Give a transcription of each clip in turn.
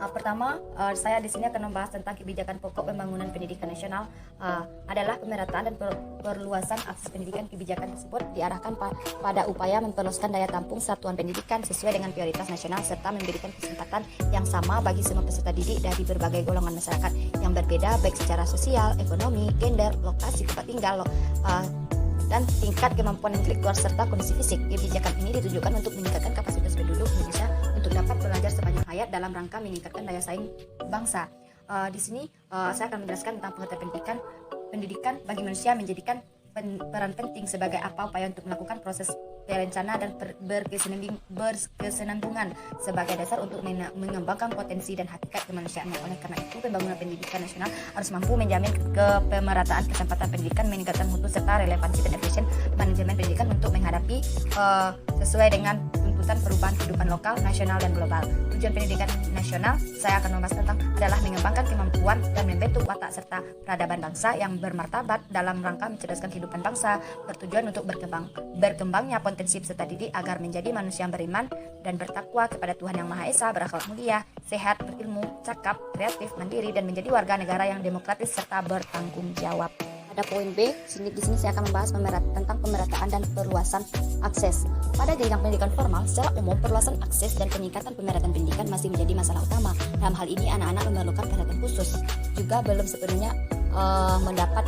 Pertama, saya di sini akan membahas tentang kebijakan pokok pembangunan pendidikan nasional. Adalah pemerataan dan perluasan akses pendidikan. Kebijakan tersebut diarahkan pada upaya memperluaskan daya tampung satuan pendidikan sesuai dengan prioritas nasional serta memberikan kesempatan yang sama bagi semua peserta didik dari berbagai golongan masyarakat yang berbeda baik secara sosial, ekonomi, gender, lokasi tempat tinggal, dan tingkat kemampuan intelektual serta kondisi fisik. Kebijakan ini ditujukan untuk meningkatkan kapasitas penduduk Indonesia untuk dapat belajar sepanjang hayat dalam rangka meningkatkan daya saing bangsa. Di sini saya akan menjelaskan tentang pengertian pendidikan bagi manusia menjadikan peran penting sebagai upaya untuk melakukan proses terencana dan berkesinambungan sebagai dasar untuk mengembangkan potensi dan hakikat kemanusiaannya. Oleh karena itu, pembangunan pendidikan nasional harus mampu menjamin pemerataan kesempatan pendidikan, meningkatkan mutu serta relevansi dan efisien manajemen pendidikan untuk menghadapi sesuai dengan tuntutan perubahan kehidupan lokal, nasional, dan global. Tujuan pendidikan nasional saya akan membahas tentang adalah mengembangkan kemampuan dan membentuk watak serta peradaban bangsa yang bermartabat dalam rangka mencerdaskan kehidupan bangsa, bertujuan untuk berkembangnya potensi peserta didik agar menjadi manusia yang beriman dan bertakwa kepada Tuhan Yang Maha Esa, berakhlak mulia, sehat, berilmu, cakap, kreatif, mandiri, dan menjadi warga negara yang demokratis serta bertanggung jawab. Pada poin B, di sini saya akan membahas tentang pemerataan dan perluasan akses. Pada jenjang pendidikan formal, secara umum perluasan akses dan peningkatan pemerataan pendidikan masih menjadi masalah utama. Dalam hal ini, anak-anak memerlukan perhatian khusus. Juga belum sepenuhnya mendapat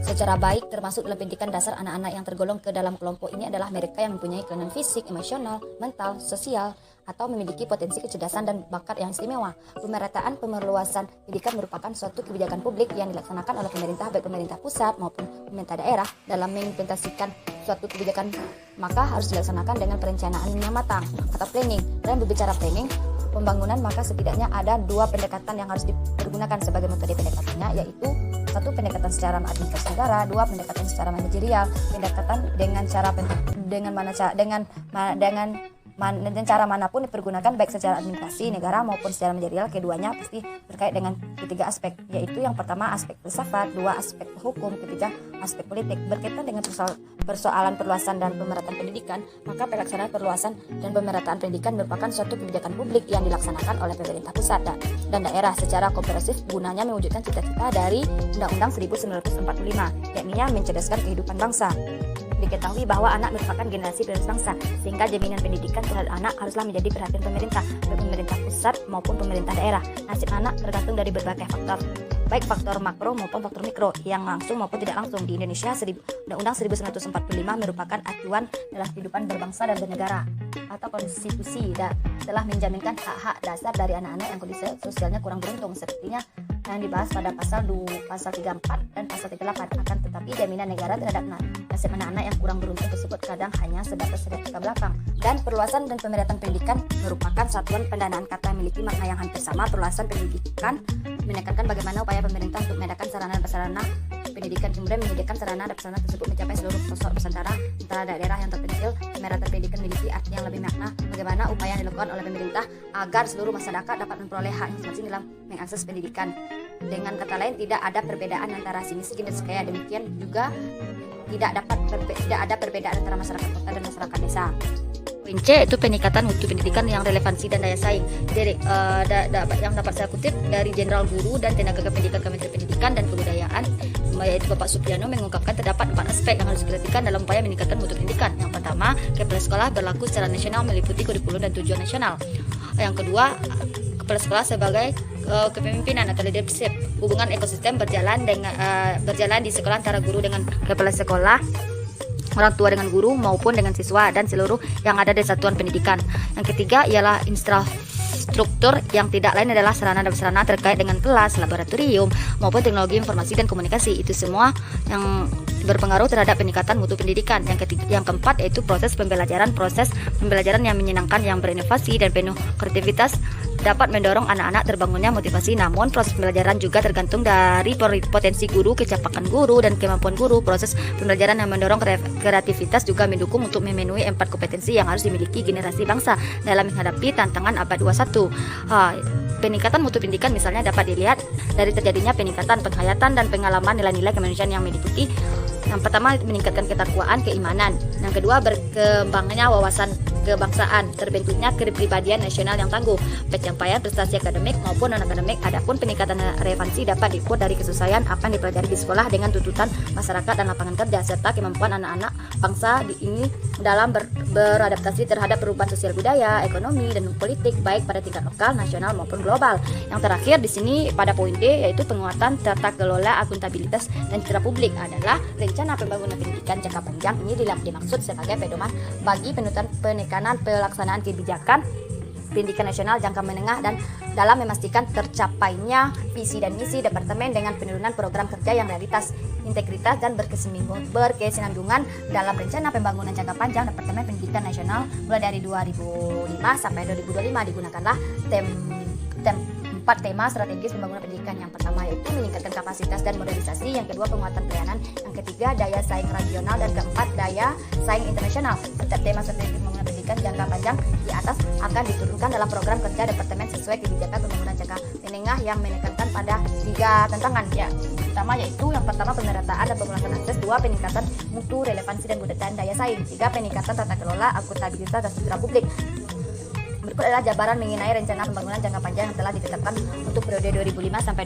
secara baik, termasuk dalam pendidikan dasar. Anak-anak yang tergolong ke dalam kelompok ini adalah mereka yang mempunyai kelainan fisik, emosional, mental, sosial, atau memiliki potensi kecerdasan dan bakat yang istimewa. Pemerataan pemerluasan pendidikan merupakan suatu kebijakan publik yang dilaksanakan oleh pemerintah, baik pemerintah pusat maupun pemerintah daerah. Dalam mengimplementasikan suatu kebijakan, maka harus dilaksanakan dengan perencanaan yang matang atau planning. Dalam berbicara planning pembangunan, maka setidaknya ada dua pendekatan yang harus dipergunakan sebagai metode pendekatannya, yaitu satu, pendekatan secara administrasi negara, dua, pendekatan secara manajerial. Pendekatan dengan cara manapun dipergunakan baik secara administrasi negara maupun secara manajerial, keduanya pasti terkait dengan ketiga aspek, yaitu yang pertama aspek filsafat, dua aspek hukum, ketiga aspek politik. Berkaitan dengan persoalan perluasan dan pemerataan pendidikan, maka pelaksanaan perluasan dan pemerataan pendidikan merupakan suatu kebijakan publik yang dilaksanakan oleh pemerintah pusat dan daerah secara komprehensif, gunanya mewujudkan cita-cita dari Undang-Undang 1945, yakni mencerdaskan kehidupan bangsa. Diketahui bahwa anak merupakan generasi penerus bangsa, sehingga jaminan pendidikan terhadap anak haruslah menjadi perhatian pemerintah, baik pemerintah pusat maupun pemerintah daerah. Nasib anak tergantung dari berbagai faktor, baik faktor makro maupun faktor mikro, yang langsung maupun tidak langsung. Di Indonesia, Undang-Undang 1945 merupakan acuan dalam kehidupan berbangsa dan bernegara, atau konstitusi, telah menjaminkan hak-hak dasar dari anak-anak yang kondisi sosialnya kurang beruntung, sepertinya yang dibahas pada pasal 34 dan pasal 38. Akan tetapi jaminan negara terhadap nasib anak-anak yang kurang beruntung tersebut kadang hanya sebatas replika belakang. Dan perluasan dan pemerataan pendidikan merupakan satuan pendanaan kata memiliki makna yang hampir sama. Perluasan pendidikan menekankan bagaimana upaya pemerintah untuk mengadakan sarana dan prasarana pendidikan, kemudian menyediakan sarana dan prasarana tersebut mencapai seluruh pelosok Nusantara antara daerah yang terpencil. Pemerataan pendidikan memiliki arti yang lebih makna, bagaimana upaya yang dilakukan oleh pemerintah agar seluruh masyarakat dapat memperoleh hak masing-masing dalam mengakses pendidikan. Dengan kata lain, tidak ada perbedaan antara si miskin dan si kaya. Demikian juga tidak ada perbedaan antara masyarakat kota dan masyarakat desa. Poin C itu peningkatan mutu pendidikan yang relevansi dan daya saing. Jadi yang dapat saya kutip dari Jenderal Guru dan Tenaga Kependidikan Kementerian Pendidikan dan Kebudayaan, yaitu Bapak Supriyono, mengungkapkan terdapat 4 aspek yang harus diperhatikan dalam upaya meningkatkan mutu pendidikan. Yang pertama, kepala sekolah berlaku secara nasional meliputi kurikulum dan tujuan nasional. Yang kedua, kepala sekolah sebagai kepemimpinan atau leadership. Hubungan ekosistem berjalan di sekolah antara guru dengan kepala sekolah, orang tua dengan guru maupun dengan siswa dan seluruh yang ada di satuan pendidikan. Yang ketiga ialah infrastruktur, yang tidak lain adalah sarana dan prasarana terkait dengan kelas, laboratorium maupun teknologi informasi dan komunikasi. Itu semua yang berpengaruh terhadap peningkatan mutu pendidikan. Yang keempat yaitu proses pembelajaran yang menyenangkan, yang berinovasi dan penuh kreativitas dapat mendorong anak-anak terbangunnya motivasi. Namun proses pembelajaran juga tergantung dari potensi guru, kecapakan guru, dan kemampuan guru. Proses pembelajaran yang mendorong kreativitas juga mendukung untuk memenuhi 4 kompetensi yang harus dimiliki generasi bangsa dalam menghadapi tantangan abad 21. Peningkatan mutu pendidikan misalnya dapat dilihat dari terjadinya peningkatan penghayatan dan pengalaman nilai-nilai kemanusiaan yang meliputi. Yang pertama, meningkatkan ketakwaan, keimanan. Yang kedua, berkembangnya wawasan kebangsaan, terbentuknya kepribadian nasional yang tangguh, pencapaian prestasi akademik maupun non-akademik. Adapun peningkatan relevansi dapat diukur dari kesesuaian apa yang dipelajari di sekolah dengan tuntutan masyarakat dan lapangan kerja, serta kemampuan anak-anak bangsa ini dalam beradaptasi terhadap perubahan sosial, budaya, ekonomi, dan politik baik pada tingkat lokal, nasional maupun global. Yang terakhir di sini pada poin D yaitu penguatan tata kelola, akuntabilitas dan citra publik adalah rencana pembangunan pendidikan jangka panjang ini dimaksud sebagai pedoman bagi penekanan pelaksanaan kebijakan pendidikan nasional jangka menengah dan dalam memastikan tercapainya visi dan misi departemen dengan penurunan program kerja yang realitas, integritas dan berkesinambungan dalam rencana pembangunan jangka panjang Departemen Pendidikan Nasional mulai dari 2005 sampai 2025. Digunakanlah empat tema strategis pembangunan pendidikan. Yang pertama yaitu meningkatkan kapasitas dan modernisasi, yang kedua penguatan pelayanan, yang ketiga daya saing regional, dan keempat daya saing internasional. Setiap tema strategis pembangunan pendidikan jangka panjang di atas akan diturunkan dalam program kerja departemen sesuai kebijakan pembangunan jangka menengah yang menekankan pada 3 tantangan. Ya, pertama yaitu yang pertama pemerataan dan pemulasan akses, 2 peningkatan mutu relevansi dan budaya daya saing, 3 peningkatan tata kelola, akuntabilitas dan citra publik. Berikut adalah jabaran mengenai rencana pembangunan jangka panjang yang telah ditetapkan untuk periode 2005 sampai